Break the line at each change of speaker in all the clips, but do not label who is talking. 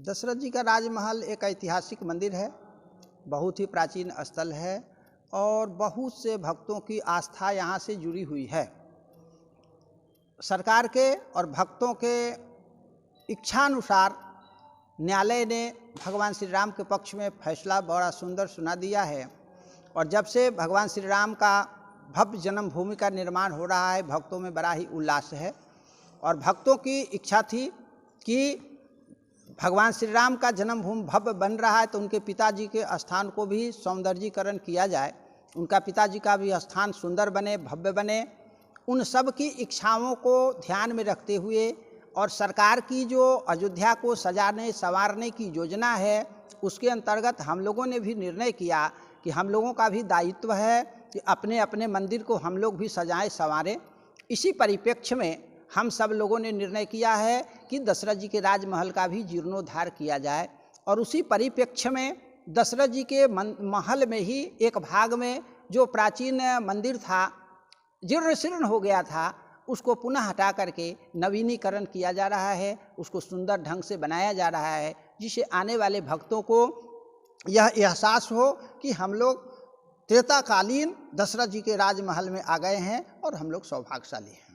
दशरथ जी का राजमहल एक ऐतिहासिक मंदिर है, बहुत ही प्राचीन स्थल है और बहुत से भक्तों की आस्था यहाँ से जुड़ी हुई है। सरकार के और भक्तों के इच्छानुसार न्यायालय ने भगवान श्री राम के पक्ष में फैसला बड़ा सुंदर सुना दिया है। और जब से भगवान श्री राम का भव्य जन्मभूमि का निर्माण हो रहा है, भक्तों में बड़ा ही उल्लास है। और भक्तों की इच्छा थी कि भगवान श्री राम का जन्मभूमि भव्य बन रहा है तो उनके पिताजी के स्थान को भी सौंदर्यीकरण किया जाए, उनका पिताजी का भी स्थान सुंदर बने, भव्य बने। उन सब की इच्छाओं को ध्यान में रखते हुए और सरकार की जो अयोध्या को सजाने संवारने की योजना है, उसके अंतर्गत हम लोगों ने भी निर्णय किया कि हम लोगों का भी दायित्व है कि अपने अपने मंदिर को हम लोग भी सजाएं संवारें। इसी परिप्रेक्ष्य में हम सब लोगों ने निर्णय किया है कि दशरथ जी के राजमहल का भी जीर्णोद्धार किया जाए। और उसी परिप्रेक्ष्य में दशरथ जी के महल में ही एक भाग में जो प्राचीन मंदिर था, जीर्ण शीर्ण हो गया था, उसको पुनः हटा करके नवीनीकरण किया जा रहा है, उसको सुंदर ढंग से बनाया जा रहा है, जिससे आने वाले भक्तों को यह एहसास हो कि हम लोग त्रेताकालीन दशरथ जी के राजमहल में आ गए हैं और हम लोग सौभाग्यशाली हैं।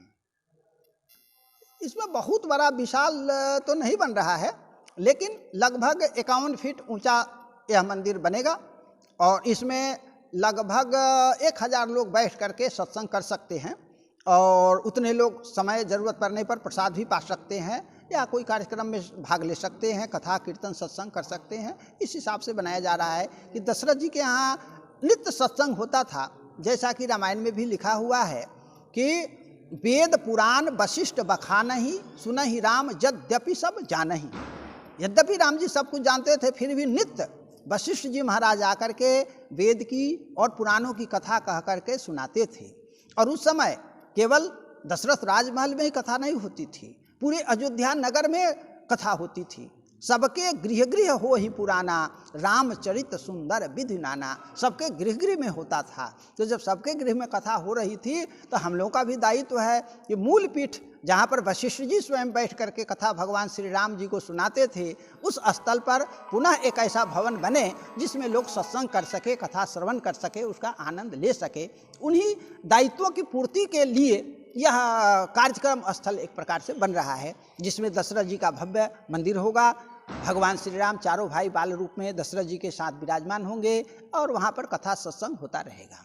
इसमें बहुत बड़ा विशाल तो नहीं बन रहा है, लेकिन लगभग 51 फीट ऊंचा यह मंदिर बनेगा और इसमें लगभग 1000 लोग बैठ करके सत्संग कर सकते हैं और उतने लोग समय ज़रूरत पड़ने पर प्रसाद भी पा सकते हैं या कोई कार्यक्रम में भाग ले सकते हैं, कथा कीर्तन सत्संग कर सकते हैं। इस हिसाब से बनाया जा रहा है कि दशरथ जी के यहाँ नित्य सत्संग होता था, जैसा कि रामायण में भी लिखा हुआ है कि वेद पुराण वशिष्ठ बखानहि सुनहि राम यद्यपि सब जानहि। यद्यपि राम जी सब कुछ जानते थे, फिर भी नित्य वशिष्ठ जी महाराज आकर के वेद की और पुराणों की कथा कह करके सुनाते थे। और उस समय केवल दशरथ राजमहल में ही कथा नहीं होती थी, पूरे अयोध्या नगर में कथा होती थी। सबके गृह गृह हो ही पुराना, रामचरित सुंदर विधि नाना। सबके गृह गृह में होता था। तो जब सबके गृह में कथा हो रही थी तो हम लोगों का भी दायित्व है कि मूल पीठ जहाँ पर वशिष्ठ जी स्वयं बैठ करके कथा भगवान श्री राम जी को सुनाते थे, उस स्थल पर पुनः एक ऐसा भवन बने जिसमें लोग सत्संग कर सके, कथा श्रवण कर सके, उसका आनंद ले सके। उन्हीं दायित्वों की पूर्ति के लिए यह कार्यक्रम स्थल एक प्रकार से बन रहा है, जिसमें दशरथ जी का भव्य मंदिर होगा। भगवान श्री राम चारों भाई बाल रूप में दशरथ जी के साथ विराजमान होंगे और वहाँ पर कथा सत्संग होता रहेगा।